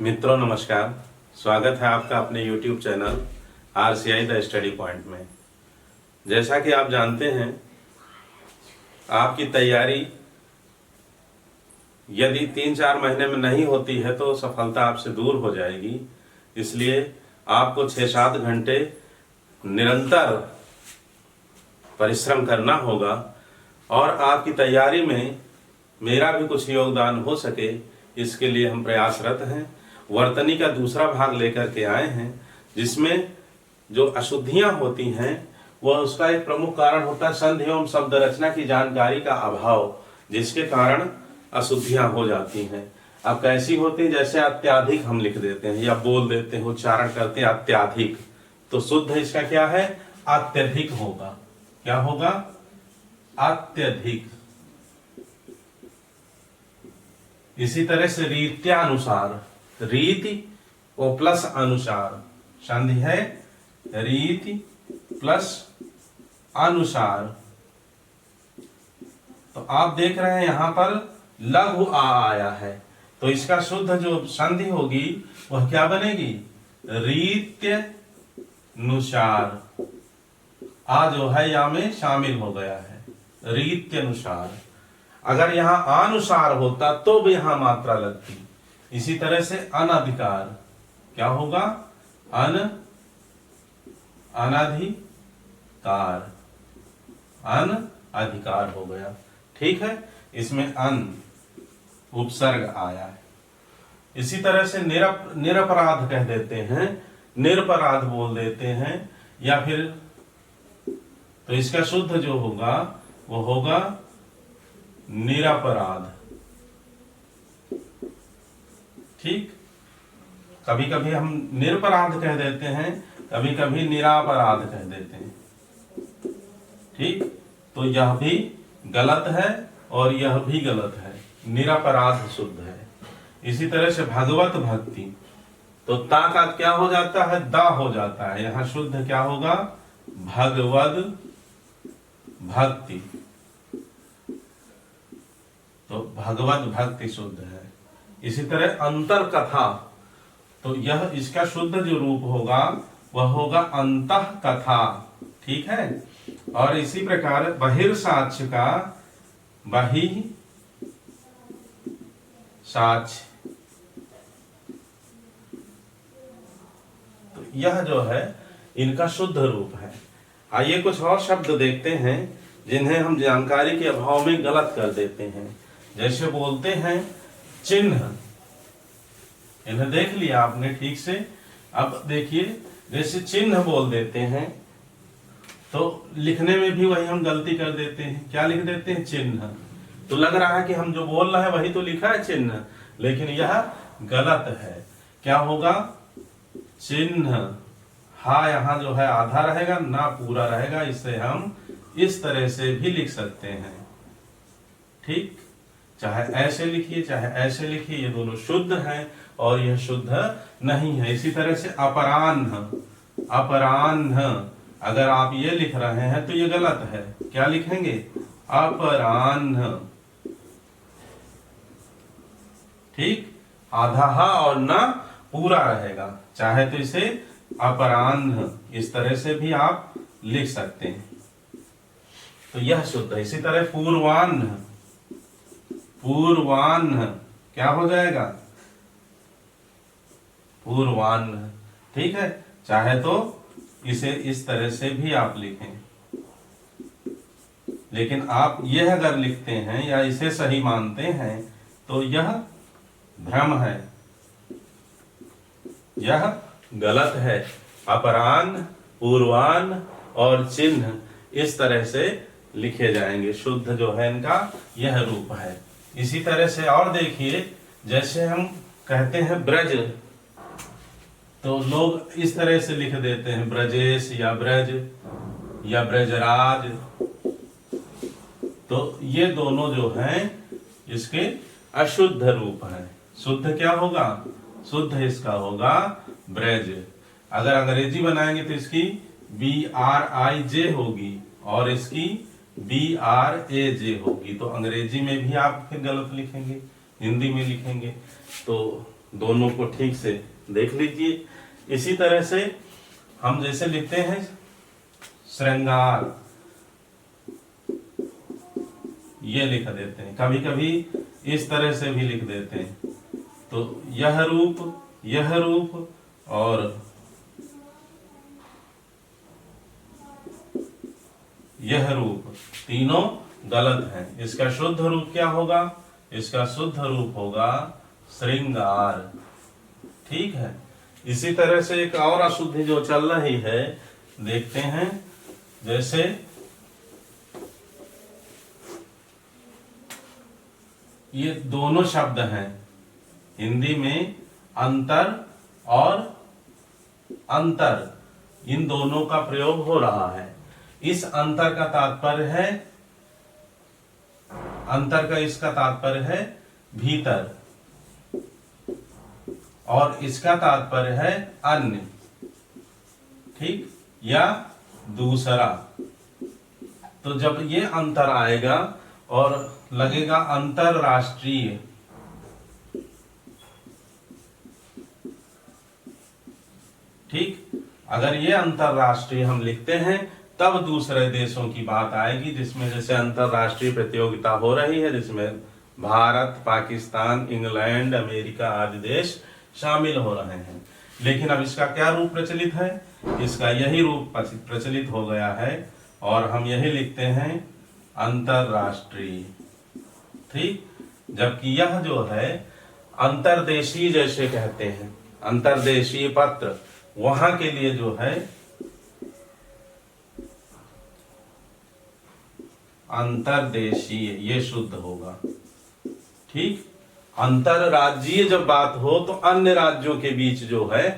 मित्रों नमस्कार। स्वागत है आपका अपने YouTube channel RCI the study point में। जैसा कि आप जानते हैं, आपकी तैयारी यदि 3-4 महीने में नहीं होती है तो सफलता आपसे दूर हो जाएगी। इसलिए आपको 6-7 घंटे निरंतर परिश्रम करना होगा और आपकी तैयारी में मेरा भी कुछ योगदान हो सके, इसके लिए हम प्रयासरत हैं। वर्तनी का दूसरा भाग लेकर के आए हैं, जिसमें जो अशुद्धियां होती हैं वह उसका एक प्रमुख कारण होता है संधि एवं शब्द रचना की जानकारी का अभाव, जिसके कारण अशुद्धियां हो जाती हैं। अब कैसी होती है? जैसे अत्याधिक हम लिख देते हैं या बोल देते हैं, उच्चारण करते हैं अत्याधिक, तो शुद्ध इसका क्या है? अत्यधिक होगा। क्या होगा? अत्यधिक। इसी तरह से रीत्यानुसार, रीति और प्लस अनुसार, संधि है रीति प्लस अनुसार। तो आप देख रहे हैं यहां पर लघु आ आया है, तो इसका शुद्ध जो संधि होगी वह क्या बनेगी? रीत्यनुसार। आ जो है या में शामिल हो गया है, रीत्यनुसार। अगर यहां अनुसार होता तो भी यहां मात्रा लगती। इसी तरह से अनधिकार, क्या होगा? अनधिकार, अनधिकार हो गया। ठीक है, इसमें अन उपसर्ग आया है। इसी तरह से निरपराध कह देते हैं, निरपराध बोल देते हैं, या फिर तो इसका शुद्ध जो होगा वो होगा निरपराध। ठीक, कभी कभी हम निरपराध कह देते हैं, कभी कभी निरापराध कह देते हैं। ठीक, तो यह भी गलत है और यह भी गलत है। निरपराध शुद्ध है। इसी तरह से भगवत भक्ति, तो ता का क्या हो जाता है? दा हो जाता है। यहां शुद्ध क्या होगा? भगवद भक्ति। तो भगवत भक्ति शुद्ध है। इसी तरह अंतर कथा, तो यह इसका शुद्ध जो रूप होगा वह होगा अंतः कथा। ठीक है, और इसी प्रकार बहिर्साक्ष्य का बहि साक्ष्य, तो यह जो है इनका शुद्ध रूप है। आइए कुछ और शब्द देखते हैं जिन्हें हम जानकारी के अभाव में गलत कर देते हैं। जैसे बोलते हैं चिन्ह, इन्हें देख लिया आपने ठीक से। अब देखिए, जैसे चिन्ह बोल देते हैं तो लिखने में भी वही हम गलती कर देते हैं। क्या लिख देते हैं? चिन्ह। तो लग रहा है कि हम जो बोल रहे हैं वही तो लिखा है चिन्ह, लेकिन यह गलत है। क्या होगा? चिन्ह। हा यहाँ जो है आधा रहेगा, ना पूरा रहेगा। इसे हम इस तरह से भी लिख सकते हैं। ठीक, चाहे ऐसे लिखिए चाहे ऐसे लिखिए, ये दोनों शुद्ध हैं और यह शुद्ध नहीं है। इसी तरह से अपराह्न, अपराह्न, अगर आप ये लिख रहे हैं तो ये गलत है। क्या लिखेंगे? अपराह्न। ठीक, आधा हा और ना पूरा रहेगा। चाहे तो इसे अपराह्न इस तरह से भी आप लिख सकते हैं, तो यह शुद्ध है। इसी तरह पूर्वाह्न, पूर्वाह्न क्या हो जाएगा? पूर्वाह्न। ठीक है, चाहे तो इसे इस तरह से भी आप लिखें, लेकिन आप यह अगर लिखते हैं या इसे सही मानते हैं तो यह भ्रम है, यह गलत है। अपराह्न, पूर्वाह्न और चिन्ह इस तरह से लिखे जाएंगे। शुद्ध जो है इनका यह रूप है। इसी तरह से और देखिए, जैसे हम कहते हैं ब्रज, तो लोग इस तरह से लिख देते हैं ब्रजेश या ब्रज या ब्रजराज। तो ये दोनों जो हैं इसके अशुद्ध रूप हैं। शुद्ध क्या होगा? शुद्ध इसका होगा ब्रज। अगर अंग्रेजी बनाएंगे तो इसकी BRIJ होगी और इसकी BRAJ होगी। तो अंग्रेजी में भी आप फिर गलत लिखेंगे, हिंदी में लिखेंगे। तो दोनों को ठीक से देख लीजिए। इसी तरह से हम जैसे लिखते हैं श्रृंगार, ये लिख देते हैं, कभी कभी इस तरह से भी लिख देते हैं। तो यह रूप और यह रूप तीनों गलत हैं। इसका शुद्ध रूप क्या होगा? इसका शुद्ध रूप होगा श्रृंगार। ठीक है। इसी तरह से एक और अशुद्धि जो चल रही है देखते हैं, जैसे ये दोनों शब्द हैं हिंदी में, अंतर और अंतर, इन दोनों का प्रयोग हो रहा है। इस अंतर का तात्पर्य है, अंतर का इसका तात्पर्य है भीतर, और इसका तात्पर्य है अन्य, ठीक, या दूसरा। तो जब ये अंतर आएगा और लगेगा अंतरराष्ट्रीय, ठीक, अगर ये अंतरराष्ट्रीय हम लिखते हैं तब दूसरे देशों की बात आएगी, जिसमें जैसे अंतरराष्ट्रीय प्रतियोगिता हो रही है, जिसमें भारत, पाकिस्तान, इंग्लैंड, अमेरिका आदि देश शामिल हो रहे हैं। लेकिन अब इसका क्या रूप प्रचलित है? इसका यही रूप प्रचलित हो गया है और हम यही लिखते हैं अंतरराष्ट्रीय, ठीक। जबकि यह जो है अंतरदेशीय जैसे कहते हैं, अंतरदेशीय पत्र, वहां के लिए जो है अंतरदेशीय, ये शुद्ध होगा, ठीक। अंतरराज्यीय जब बात हो तो अन्य राज्यों के बीच जो है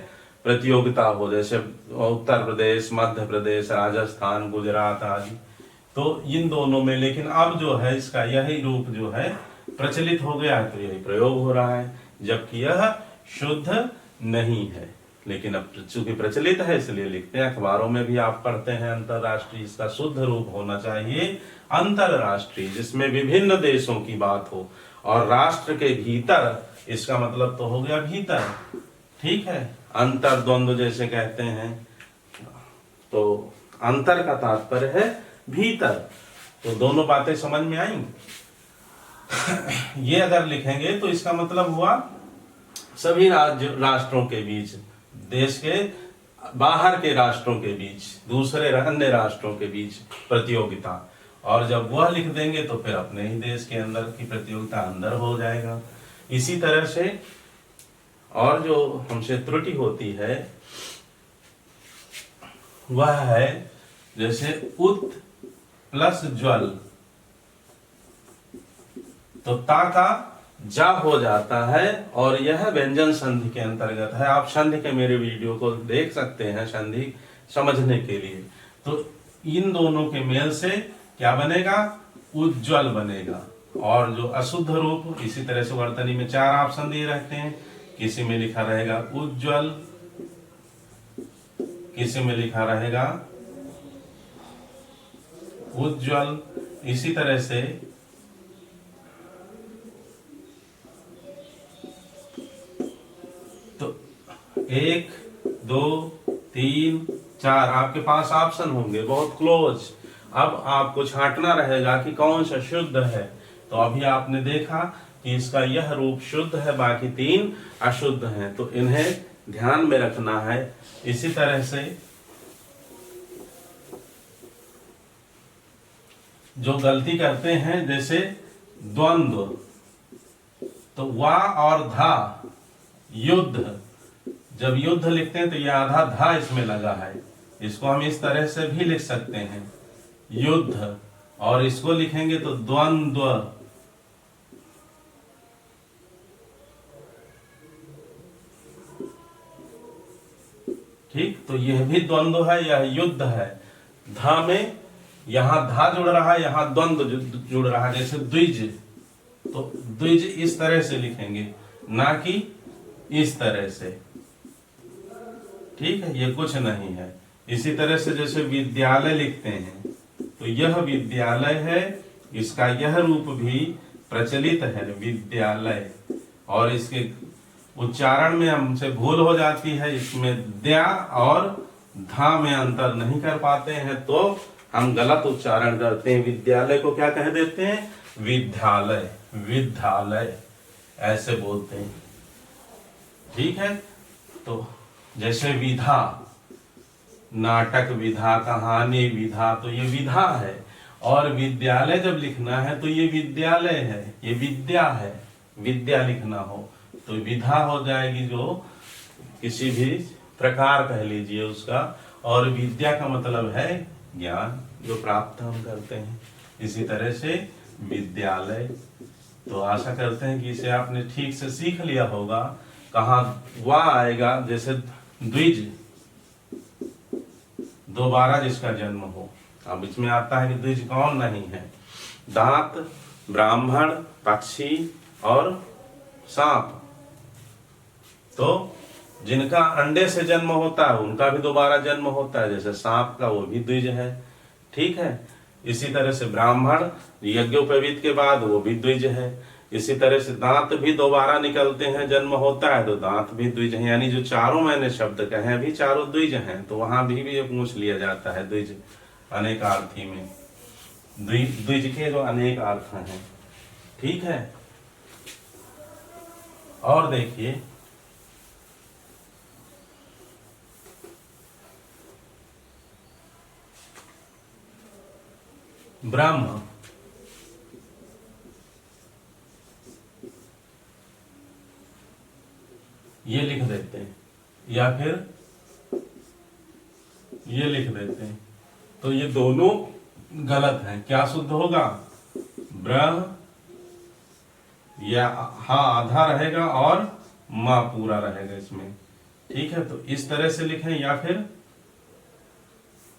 प्रतियोगिता हो, जैसे उत्तर प्रदेश, मध्य प्रदेश, राजस्थान, गुजरात आदि, तो इन दोनों में। लेकिन अब जो है इसका यही रूप जो है प्रचलित हो गया है, तो यही प्रयोग हो रहा है, जबकि यह शुद्ध नहीं है। लेकिन अब चूंकि प्रचलित है इसलिए लिखते हैं, अखबारों में भी आप पढ़ते हैं अंतरराष्ट्रीय। इसका शुद्ध रूप होना चाहिए अंतरराष्ट्रीय, जिसमें विभिन्न देशों की बात हो, और राष्ट्र के भीतर, इसका मतलब तो हो गया भीतर, ठीक है। अंतर्द्वंद्व जैसे कहते हैं, तो अंतर का तात्पर्य है भीतर। तो दोनों बातें समझ में आई। ये अगर लिखेंगे तो इसका मतलब हुआ सभी राष्ट्रों के बीच, देश के बाहर के राष्ट्रों के बीच, दूसरे अन्य राष्ट्रों के बीच प्रतियोगिता। और जब वह लिख देंगे तो फिर अपने ही देश के अंदर की प्रतियोगिता अंदर हो जाएगा। इसी तरह से और जो हमसे त्रुटि होती है वह है जैसे उत प्लस ज्वल, तो ता का जा हो जाता है, और यह व्यंजन संधि के अंतर्गत है। आप संधि के मेरे वीडियो को देख सकते हैं संधि समझने के लिए। तो इन दोनों के मेल से क्या बनेगा? उज्ज्वल बनेगा। और जो अशुद्ध रूप, इसी तरह से वर्तनी में 4 ऑप्शन दिए रहते हैं, किसी में लिखा रहेगा उज्ज्वल, किसी में लिखा रहेगा उज्ज्वल, इसी तरह से तो 1, 2, 3, 4 आपके पास ऑप्शन होंगे बहुत क्लोज। अब आपको छांटना रहेगा कि कौन सा शुद्ध है। तो अभी आपने देखा कि इसका यह रूप शुद्ध है, बाकी 3 अशुद्ध हैं, तो इन्हें ध्यान में रखना है। इसी तरह से जो गलती करते हैं जैसे द्वंद्व, तो वा और धा, युद्ध, जब युद्ध लिखते हैं तो यह आधा धा इसमें लगा है, इसको हम इस तरह से भी लिख सकते हैं युद्ध, और इसको लिखेंगे तो द्वंद्व, ठीक। तो यह भी द्वंद्व है, यह युद्ध है। धा में यहां धा जुड़ रहा है, यहां द्वंद्व जुड़ रहा है, जैसे द्विज, तो द्विज इस तरह से लिखेंगे, ना कि इस तरह से, ठीक है। ये कुछ नहीं है। इसी तरह से जैसे विद्यालय लिखते हैं, तो यह विद्यालय है, इसका यह रूप भी प्रचलित है विद्यालय, और इसके उच्चारण में हमसे भूल हो जाती है, इसमें द्या और धा में अंतर नहीं कर पाते हैं तो हम गलत उच्चारण करते हैं। विद्यालय को क्या कह देते हैं? विद्यालय, विद्यालय ऐसे बोलते हैं। ठीक है, तो जैसे विधा, नाटक विधा, कहानी विधा, तो ये विधा है। और विद्यालय जब लिखना है तो ये विद्यालय है, ये विद्या है। विद्या लिखना हो तो विधा हो जाएगी, जो किसी भी प्रकार कह लीजिए उसका। और विद्या का मतलब है ज्ञान, जो प्राप्त हम करते हैं। इसी तरह से विद्यालय। तो आशा करते हैं कि इसे आपने ठीक से सीख लिया होगा। कहाँ वाह आएगा, जैसे द्विज, दोबारा जिसका जन्म हो। अब इसमें आता है कि द्विज कौन नहीं है? दांत, ब्राह्मण, पक्षी और सांप। तो जिनका अंडे से जन्म होता है उनका भी दोबारा जन्म होता है, जैसे सांप का, वो भी द्विज है। ठीक है, इसी तरह से ब्राह्मण यज्ञोपवीत के बाद वो भी द्विज है। इसी तरह से दांत भी दोबारा निकलते हैं, जन्म होता है तो दांत भी द्विज है। यानी जो चारों मैंने शब्द कहे हैं भी चारों द्विज हैं। तो वहां भी एक पूछ लिया जाता है द्विज अनेकार्थी में, द्विज के जो अनेक अर्थ हैं। ठीक है, और देखिए ब्रह्म, ये लिख देते हैं या फिर ये लिख देते हैं, तो ये दोनों गलत हैं। क्या शुद्ध होगा? ब्रह्म, या हा आधा रहेगा और मां पूरा रहेगा इसमें। ठीक है, तो इस तरह से लिखें या फिर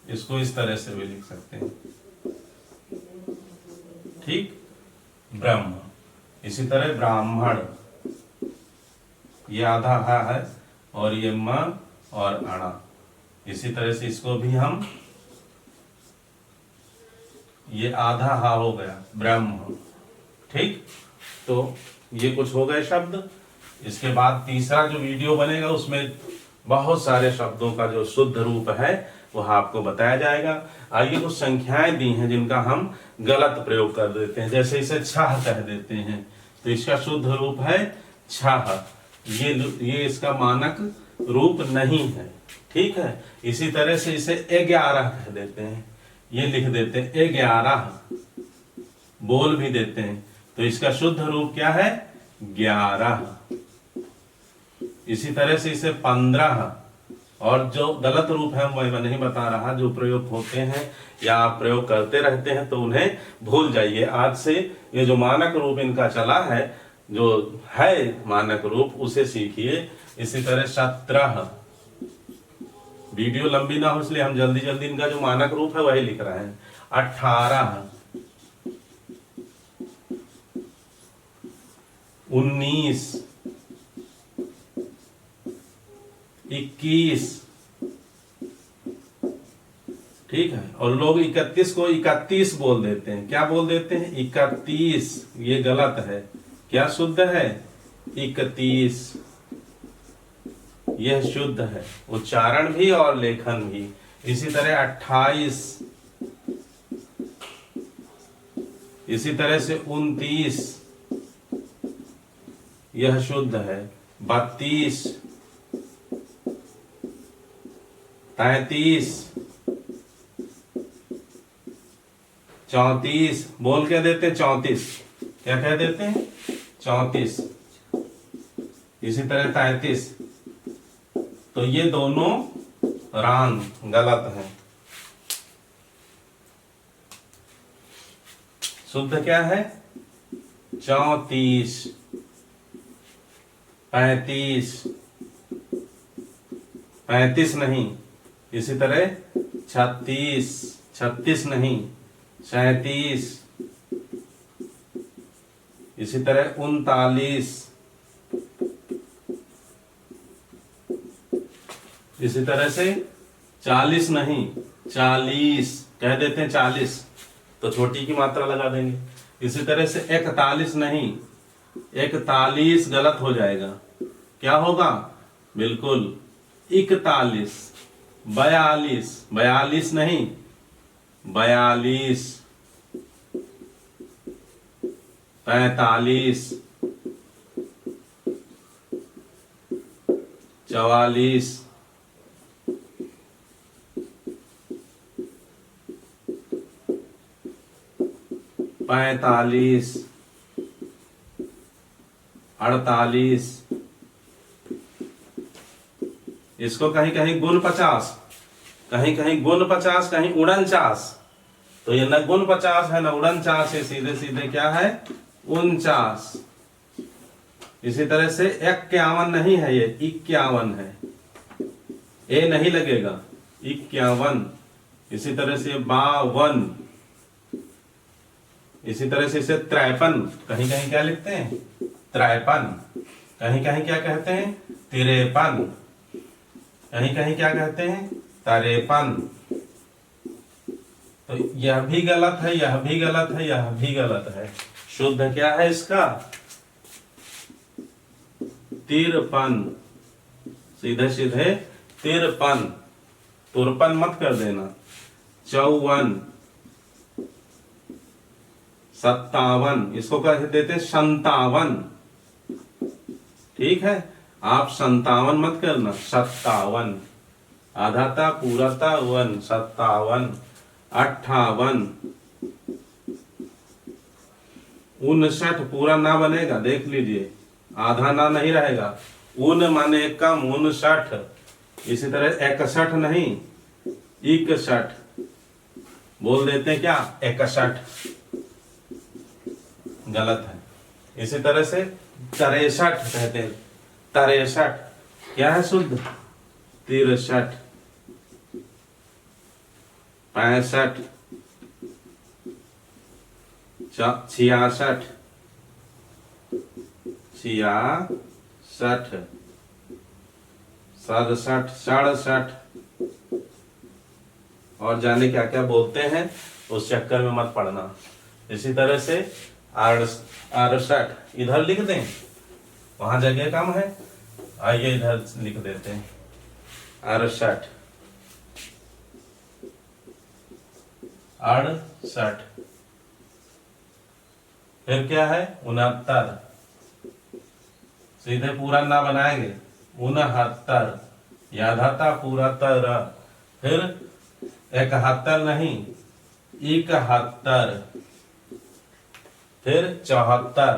इसको इस तरह से भी लिख सकते हैं। ठीक, ब्रह्म। इसी तरह ब्राह्मण, ये आधा हा है और ये म और अणा। इसी तरह से इसको भी हम, ये आधा हा हो गया ब्रह्म। ठीक, तो ये कुछ हो गए शब्द। इसके बाद तीसरा जो वीडियो बनेगा उसमें बहुत सारे शब्दों का जो शुद्ध रूप है वह आपको बताया जाएगा। आइए कुछ संख्याएं दी हैं जिनका हम गलत प्रयोग कर देते हैं। जैसे इसे छह कह देते हैं तो इसका शुद्ध रूप है छह। ये इसका मानक रूप नहीं है। ठीक है, इसी तरह से इसे 11 कह देते हैं, ये लिख देते हैं 11, बोल भी देते हैं तो इसका शुद्ध रूप क्या है? 11। इसी तरह से इसे 15, और जो गलत रूप है मैं नहीं बता रहा, जो प्रयोग होते हैं या आप प्रयोग करते रहते हैं तो उन्हें भूल जाइए। आज से ये जो मानक रूप इनका चला है, जो है मानक रूप, उसे सीखिए। इसी तरह 17, वीडियो लंबी ना हो इसलिए हम जल्दी जल्दी इनका जो मानक रूप है वही लिख रहे हैं। 18, 19, 21। ठीक है, और लोग 31 को 31 बोल देते हैं। क्या बोल देते हैं? 31। ये गलत है। क्या शुद्ध है? 31। यह शुद्ध है, उच्चारण भी और लेखन भी। इसी तरह 28, इसी तरह से 29, यह शुद्ध है। 32, 33, 34, बोल क्या देते हैं? 34। क्या कह देते हैं? 34। इसी तरह 33। तो ये दोनों रान गलत है। शुद्ध क्या है? 34, 35, 35 नहीं। इसी तरह 36, 36 नहीं, 37। इसी तरह 39। इसी तरह से 40 नहीं, 40 कह देते हैं। 40 तो छोटी की मात्रा लगा देंगे। इसी तरह से 41 नहीं, 41 गलत हो जाएगा। क्या होगा? बिल्कुल 41, 42, 42 नहीं 42, 45, 44, 45, 48, इसको कहीं कहीं गुण 50, कहीं कहीं गुण 50, कहीं 49, तो ये न गुण 50 है न 49 है, सीधे सीधे क्या है? 49। इसी तरह से 51 नहीं है, ये 51 है, ए नहीं लगेगा, 51। इसी तरह से 52, इसी तरह से इसे 53, कहीं कहीं क्या लिखते हैं? 53, कहीं कहीं क्या कहते हैं? 53, कहीं कहीं क्या कहते हैं? 53। तो यह भी गलत है, यह भी गलत है, यह भी गलत है। शुद्ध क्या है इसका? 53, सीधे सीधे 53, 53 मत कर देना। 54, 57, इसको कह देते 57, ठीक है। आप 57 मत करना, 57, आधाता पूराता वन, 57, 58, 59 पूरा ना बनेगा, देख लीजिए, आधा ना नहीं रहेगा, उन माने कम, 59। इसी तरह 61 नहीं 61, बोल देते हैं क्या? 61, गलत है। इसी तरह से 63 कहते हैं, 63 क्या है शुद्ध? 63, 65, 66, 67, 67, 67, और जाने क्या क्या बोलते हैं, उस चक्कर में मत पड़ना। इसी तरह से 68 इधर लिख दें, वहां जगह कम है, आइए इधर लिख देते हैं 68, 68। फिर क्या है? 69, सीधे पूरा ना बनाएंगे, 69, याधाता पूरा तर। फिर 71 नहीं 71, फिर 74,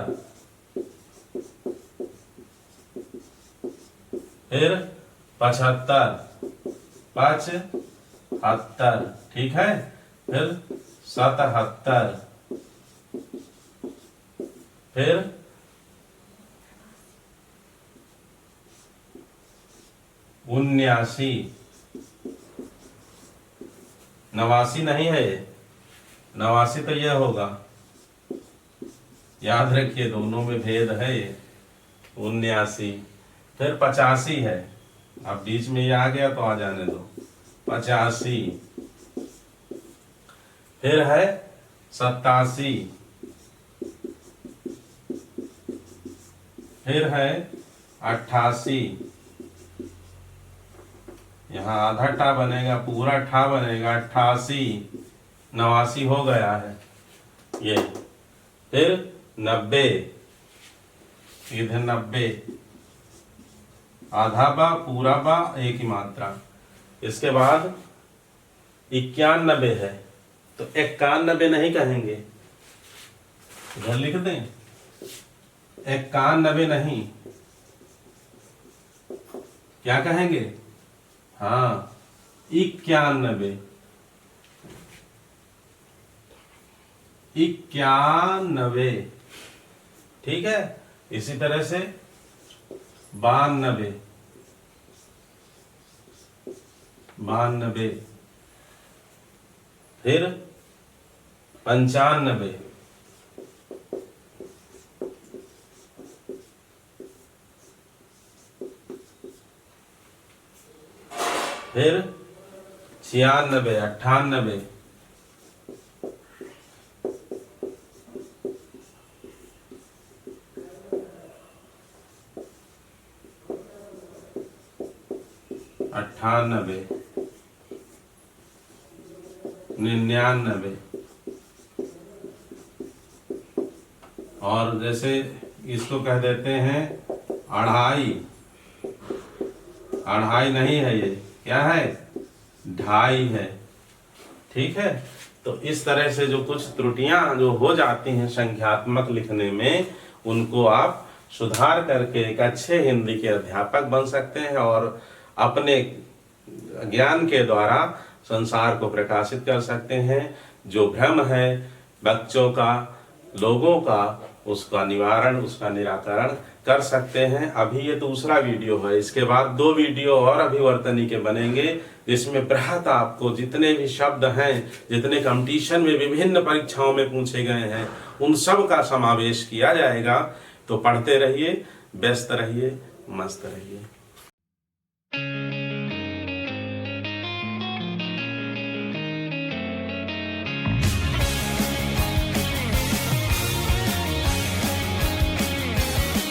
फिर 75, 75, ठीक है। फिर 77, फिर 79, 89 नहीं है ये, 89 तो यह होगा, याद रखिए दोनों में भेद है ये, 79। फिर 85 है, अब बीच में ये आ गया तो आ जाने दो, 85। फिर है 87, फिर है 88, यहाँ आधा ठा बनेगा, पूरा ठा बनेगा, 88, 89 हो गया है ये। फिर 90, सीधे 90, आधा बा पूरा बा एक ही मात्रा। इसके बाद 91 है, तो 91 नहीं कहेंगे, इधर लिख दें 91 नहीं, क्या कहेंगे? हाँ 91, 91, ठीक है। इसी तरह से 92, 92, फिर 95, फिर 96, 98, 98, 99, और जैसे इसको कह देते हैं अढ़ाई। अढ़ाई नहीं है, ये क्या है, ढाई है। ठीक है, तो इस तरह से जो कुछ त्रुटियां जो हो जाती हैं संख्यात्मक लिखने में, उनको आप सुधार करके एक अच्छे हिंदी के अध्यापक बन सकते हैं और अपने ज्ञान के द्वारा संसार को प्रकाशित कर सकते हैं। जो भ्रम है बच्चों का, लोगों का, उसका निवारण, उसका निराकरण कर सकते हैं। अभी ये दूसरा वीडियो है, इसके बाद 2 वीडियो और अभिवर्तनी के बनेंगे, जिसमें बृहत आपको जितने भी शब्द हैं, जितने कंपटीशन में विभिन्न परीक्षाओं में पूछे गए हैं, उन सब का समावेश किया जाएगा। तो पढ़ते रहिए, व्यस्त रहिए, मस्त रहिए।